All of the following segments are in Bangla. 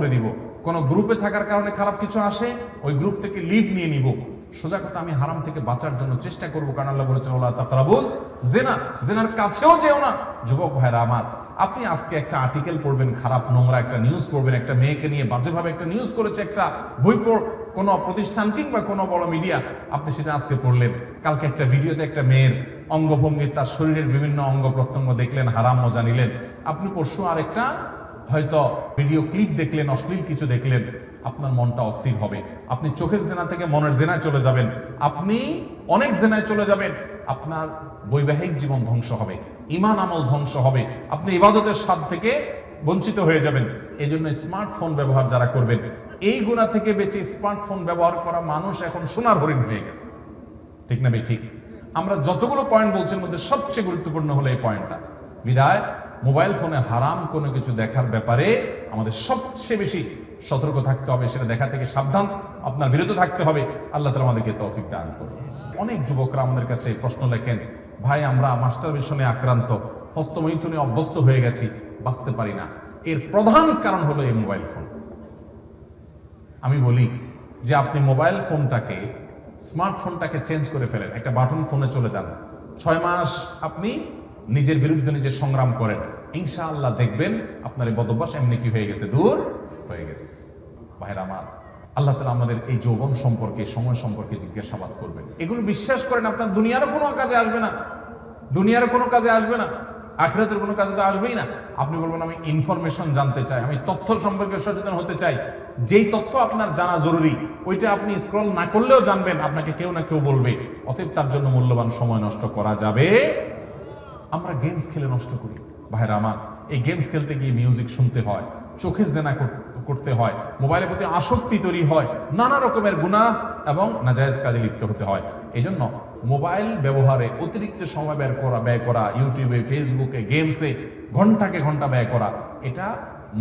করে দিব। কোন গ্রুপে থাকার কারণে খারাপ কিছু আসে, ওই গ্রুপ থেকে লিভ নিয়ে নিব। সোজা কথা, আমি হারাম থেকে বাঁচার জন্য চেষ্টা করব, কারণ আল্লাহ বলেছেন ওয়ালা তাকরাবুজ জিনা, জিনার কাছেও যেও না। যুবক ভাইরা আমার, আপনি আজকে একটা আর্টিকেল পড়বেন, খারাপ নোংরা একটা নিউজ পড়বেন, একটা মেয়েকে নিয়ে বাজেভাবে একটা নিউজ করেছে একটা বই কোনো প্রতিষ্ঠান কিংবা কোনো বড় মিডিয়া, আপনি সেটা আজকে পড়লেন। কালকে একটা ভিডিওতে একটা মেয়ের অঙ্গভঙ্গি, তার শরীরের বিভিন্ন অঙ্গ প্রত্যঙ্গ দেখলেন, হারাম মজা নিলেন। আপনি পরশু আরেকটা হয়তো ভিডিও ক্লিপ দেখলেন, অশ্লীল কিছু দেখলেন, আপনার মনটা অস্থির হবে। আপনি চোখের জেনা থেকে মনের জেনায় চলে যাবেন, আপনি অনেক জেনায় চলে যাবেন। আপনার বৈবাহিক জীবন ধ্বংস হবে, ঈমান আমল ধ্বংস হবে, আপনি ইবাদতের স্বাদ থেকে বঞ্চিত হয়ে যাবেন। এই জন্য স্মার্টফোন ব্যবহার যারা করবেন, এই গুনাহ থেকে বেঁচে স্মার্টফোন ব্যবহার করা মানুষ এখন সোনার হরিণ হয়ে গেছে। ঠিক না ভাই? ঠিক। আমরা যতগুলো পয়েন্ট বলছি এর মধ্যে সবচেয়ে গুরুত্বপূর্ণ হলো এই পয়েন্টটা। বিদায় মোবাইল ফোনে হারাম কোনো কিছু দেখার ব্যাপারে আমাদের সবচেয়ে বেশি সতর্ক থাকতে হবে, সেটা দেখা থেকে সাবধান, আপনার বিরত থাকতে হবে। আল্লাহ তাআলা আমাদেরকে তৌফিক দান করুন। অনেক যুবকরা আমাদের কাছে প্রশ্ন লেখেন, ভাই আমরা মাস্টারবেশনে আক্রান্ত, হস্তমৈথুনে অভ্যস্ত হয়ে গেছি, বাঁচতে পারি না। এর প্রধান কারণ হলো এই মোবাইল ফোন। আমি বলি যে আপনি মোবাইল ফোনটাকে, স্মার্টফোনটাকে চেঞ্জ করে ফেলেন, একটা বাটন ফোনে চলে যান। 6 মাস আপনি নিজের বিরুদ্ধে নিজে সংগ্রাম করেন, ইনশাআল্লাহ দেখবেন আপনার এই বদভ্যাস এমনি কি হয়ে গেছে, দূর হয়ে গেছে। ভাইরা আমার, আল্লাহ তাআলা আমাদের এই যৌবন সম্পর্কে, সময় সম্পর্কে জিজ্ঞাসাবাদ করবেন। এগুলো বিশ্বাস করেন, আপনার দুনিয়ারও কোনো কাজে আসবে না, দুনিয়ার কোনো কাজে আসবে না, আখিরাতের কোনো কাজে তো আসবেই না। আপনি বলবেন আমি ইনফরমেশন জানতে চাই, আমি তথ্য সম্পর্কে সচেতন হতে চাই। যেই তথ্য আপনার জানা জরুরি, ওইটা আপনি স্ক্রল না করলেও জানবেন, আপনাকে কেউ না কেউ বলবে। অতএব তার জন্য মূল্যবান সময় নষ্ট করা যাবে। আমরা গেমস খেলে নষ্ট করি। ভাইরা আমার, এই গেমস খেলতে গিয়ে মিউজিক শুনতে হয়, চোখের জেনা করতে হয়, মোবাইলের প্রতি আসক্তি তৈরি হয়, নানা রকমের গুনাহ এবং নাজায়েজ কাজে লিপ্ত হতে হয়। এই জন্য মোবাইল ব্যবহারে অতিরিক্ত সময় ব্যয় করা, ইউটিউবে, ফেসবুকে, গেমসে ঘন্টাকে ঘন্টা ব্যয় করা, এটা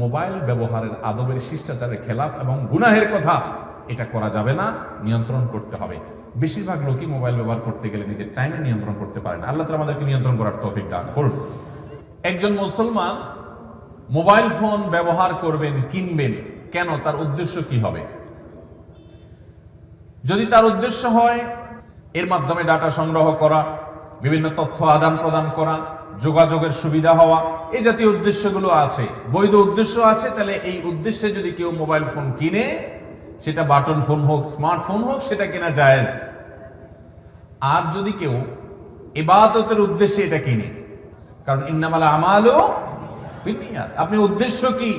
মোবাইল ব্যবহারের আদবের শিষ্টাচারের খেলাফ এবং গুনাহের কথা। এটা করা যাবে না, নিয়ন্ত্রণ করতে হবে। বেশিরভাগ লোকই মোবাইল ব্যবহার করতে গেলে নিজের টাইমে নিয়ন্ত্রণ করতে পারে না। আল্লাহ তাআলা আমাদেরকে নিয়ন্ত্রণ করার তৌফিক দান করুন। একজন মুসলমান মোবাইল ফোন ব্যবহার করবেন, কিনবেন কেন? তার উদ্দেশ্য কি হবে? যদি তার উদ্দেশ্য হয় এর মাধ্যমে ডাটা সংগ্রহ করা, বিভিন্ন তথ্য আদান প্রদান করা, যোগাযোগের সুবিধা হওয়া, এই জাতীয় উদ্দেশ্যগুলো আছে, বৈধ উদ্দেশ্য আছে, তাহলে এই উদ্দেশ্যে যদি কেউ মোবাইল ফোন কিনে, সেটা বাটন ফোন হোক, স্মার্টফোন হোক, সেটা কেনা জায়েজ। আর যদি কেউ ইবাদতের উদ্দেশ্যে এটা কিনে, কারণ ইন্নামাল আমালু বিন্নিয়াত, আপনি উদ্দেশ্য কি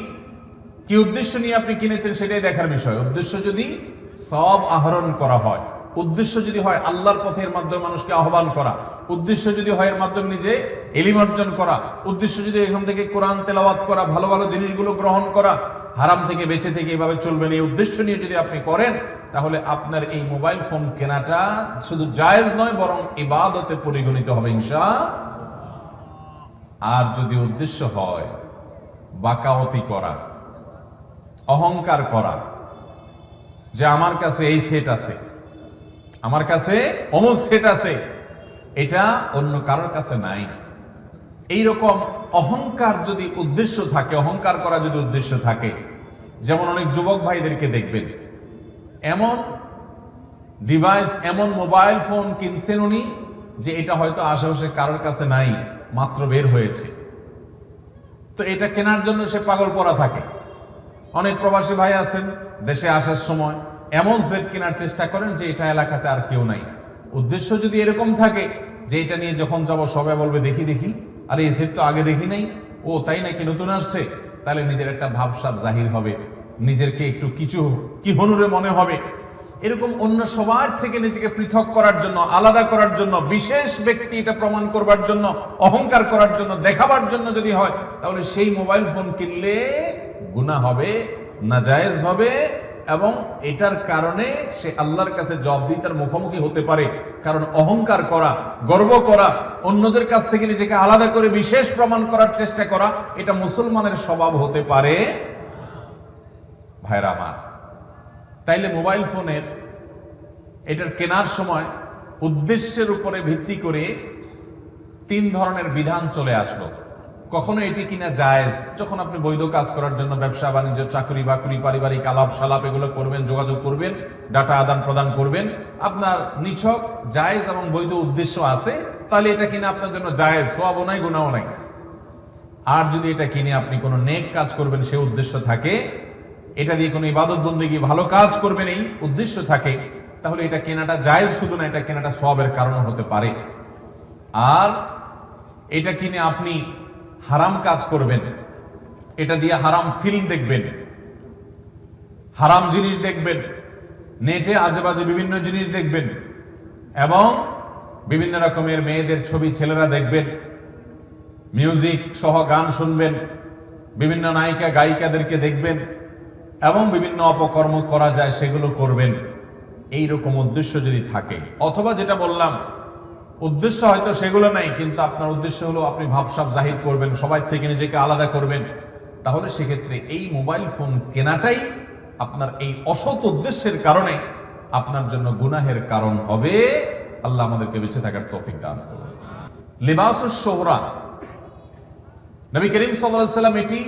উদ্দেশ্য নিয়ে আপনি কিনেছেন সেটাই দেখার বিষয়। উদ্দেশ্য যদি সওয়াব আহরণ করা হয়, উদ্দেশ্য যদি হয় আল্লাহর পথের মাধ্যমে মানুষকে আহ্বান করা, উদ্দেশ্য যদি হয় এর মাধ্যমে নিজে ইলম অর্জন করা, উদ্দেশ্য যদি এখান থেকে কোরআন তেলাওয়াত করা, ভালো ভালো জিনিসগুলো গ্রহণ করা, হারাম থেকে বেঁচে থেকে এভাবে চলবেন, এই উদ্দেশ্য নিয়ে যদি আপনি করেন, তাহলে আপনার এই মোবাইল ফোন কেনাটা শুধু জায়েজ নয়, বরং ইবাদতে পরিগণিত হবে ইনশাআল্লাহ। আর যদি উদ্দেশ্য হয় বাকাওয়াতি করা, অহংকার করা, যে আমার কাছে এই সেট আছে, আমার কাছে অমুক সেট আছে, এটা অন্য কারোর কাছে নাই, এইরকম অহংকার যদি উদ্দেশ্য থাকে, অহংকার করা যদি উদ্দেশ্য থাকে, যেমন অনেক যুবক ভাইদেরকে দেখবেন এমন ডিভাইস, এমন মোবাইল ফোন কিনছেন উনি, যে এটা হয়তো আশেপাশে কারোর কাছে নাই, মাত্র বের হয়েছে, তো এটা কেনার জন্য সে পাগল পড়া থাকে। অনেক প্রবাসী ভাই আছেন, দেশে আসার সময় এমন সেট কেনার চেষ্টা করেন যে এটা এলাকাতে আর কেউ নাই। উদ্দেশ্য যদি এরকম থাকে যে এটা নিয়ে যখন যাব সবাই বলবে দেখি দেখি, আরে এই সেট তো আগে দেখি নাই, ও তাই নাকি নতুন আসছে, তাহলে নিজের একটা ভাবসাব জাহির হবে, নিজেরকে একটু কিছু কি হনুরে মনে হবে। এরকম অন্য সবার থেকে নিজেকে পৃথক করার জন্য, আলাদা করার জন্য, বিশেষ ব্যক্তি এটা প্রমাণ করবার জন্য, অহংকার করার জন্য, দেখাবার জন্য যদি হয়, তাহলে সেই মোবাইল ফোন কিনলে গুনাহ হবে, নাজায়েজ হবে, এবং এটার কারণে সে আল্লাহর কাছে জবাবদিহিতার মুখোমুখি হতে পারে। কারণ অহংকার করা, গর্ব করা, অন্যদের কাছ থেকে নিজেকে আলাদা করে বিশেষ প্রমাণ করার চেষ্টা করা, এটা মুসলমানের স্বভাব হতে পারে। ভাইরা আমার, তাইলে মোবাইল ফোনের এটার কেনার সময় উদ্দেশ্যের উপরে ভিত্তি করে 3 ধরনের বিধান চলে আসলো। কখনো এটি কিনা জায়েজ, যখন আপনি বৈধ কাজ করার জন্য ব্যবসা বাণিজ্য, চাকরি বাকরি, পারিবারিক আলাপ সালাপ এগুলো করবেন, যোগাযোগ করবেন, ডাটা আদান প্রদান করবেন, আপনার নিছক জায়েজ এবং বৈধ উদ্দেশ্য আছে, তাহলে এটা কিনা আপনার জন্য জায়েজ, সওয়াবও নাই গুনাহও নাই। আর যদি এটা কিনে আপনি কোনো নেক কাজ করবেন সে উদ্দেশ্য থাকে, এটা দিয়ে কোনো ইবাদত বন্দেগী ভালো কাজ করবেন এই উদ্দেশ্য থাকে, তাহলে এটা কেনাটা জায়েজ, শুধু না এটা কেনাটা সওয়াবের কারণও হতে পারে। আর এটা কিনে আপনি হারাম কাজ করবেন, এটা দিয়ে হারাম ফিল্ম দেখবেন, হারাম জিনিস দেখবেন, নেটে আজে বাজে বিভিন্ন জিনিস দেখবেন, এবং বিভিন্ন রকমের মেয়েদের ছবি ছেলেরা দেখবেন, মিউজিক সহ গান শুনবেন, বিভিন্ন নায়িকা গায়িকাদেরকে দেখবেন, এবং বিভিন্ন অপকর্ম করা যায় সেগুলো করবেন। এই রকম উদ্দেশ্য যদি থাকে, অথবা যেটা বললাম উদ্দেশ্য হয়তো সেগুলো নাই, কিন্তু আপনার উদ্দেশ্য হলো আপনি ভাবসাব জাহির করবেন, সবাই থেকে নিজেকে আলাদা করবেন, তাহলে সেক্ষেত্রে এই মোবাইল ফোন কেনাটাই আপনার এই অসৎ উদ্দেশ্যের কারণে আপনার জন্য গুনাহের কারণ হবে। আল্লাহ আমাদেরকে বেঁচে থাকার তৌফিক দান করুন। লিবাসুশ শুহরা, নবী করিম সাল্লাল্লাহু আলাইহি ওয়াসাল্লাম এটি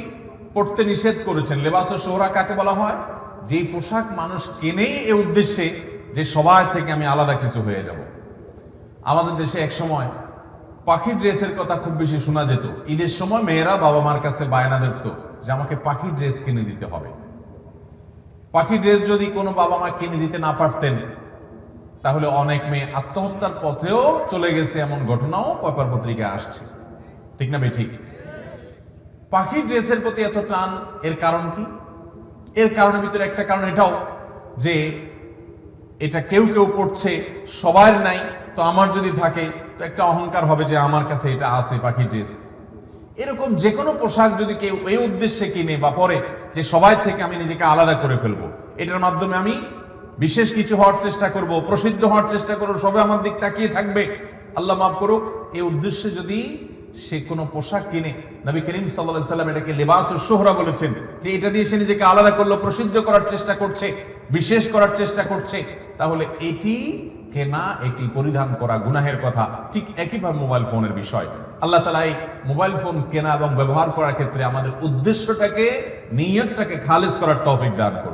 পড়তে নিষেধ করেছেন। লিবাসুশ শুহরা কাকে বলা হয়? যে পোশাক মানুষ কেনেই এই উদ্দেশ্যে যে সবার থেকে আমি আলাদা কিছু হয়ে যাব। আমাদের দেশে এক সময় পাখির ড্রেসের কথা খুব বেশি শোনা যেত। ঈদের সময় মেয়েরা বাবা মার কাছে বায়না দেখতো যে আমাকে পাখির ড্রেস কিনে দিতে হবে। পাখির ড্রেস যদি কোনো বাবা মা কিনে দিতে না পারতেন, তাহলে অনেক মেয়ে আত্মহত্যার পথেও চলে গেছে, এমন ঘটনাও পেপার পত্রিকায় আসছে। ঠিক না ভাই? ঠিক। পাখির ড্রেসের প্রতি এত টান, এর কারণ কি? এর কারণের ভিতরে একটা কারণ এটাও যে এটা কেউ কেউ পড়ছে, সবার নাই, তো আমার যদি থাকে তো একটা অহংকার হবে যে আমার কাছে এটা আছে পাখি ড্রেস। এরকম যে কোনো পোশাক যদি কেউ এই উদ্দেশ্যে কিনে বা পরে যে সবাই থেকে আমি নিজেকে আলাদা করে ফেলবো, এটার মাধ্যমে আমি বিশেষ কিছু হওয়ার চেষ্টা করব, প্রসিদ্ধ হওয়ার চেষ্টা করবো, সবাই আমার দিক তাকিয়ে থাকবে, আল্লাহ মাফ করুক, এই উদ্দেশ্যে যদি সে কোনো পোশাক কিনে, নবী করিম সাল্লাল্লাহু আলাইহি ওয়াসাল্লাম এটাকে লিবাসুশ শুহরা বলেছেন, যে এটা দিয়ে সে নিজেকে আলাদা করলো, প্রসিদ্ধ করার চেষ্টা করছে, বিশেষ করার চেষ্টা করছে, তাহলে এটি কেনা, এটি পরিধান করা গুনাহের কথা। ঠিক একইভাবে মোবাইল ফোনের বিষয়, আল্লাহ তাআলা এই মোবাইল ফোন কেনা এবং ব্যবহার করার ক্ষেত্রে আমাদের উদ্দেশ্যটাকে, নিয়তটাকে খালিস করার তৌফিক দান করুন।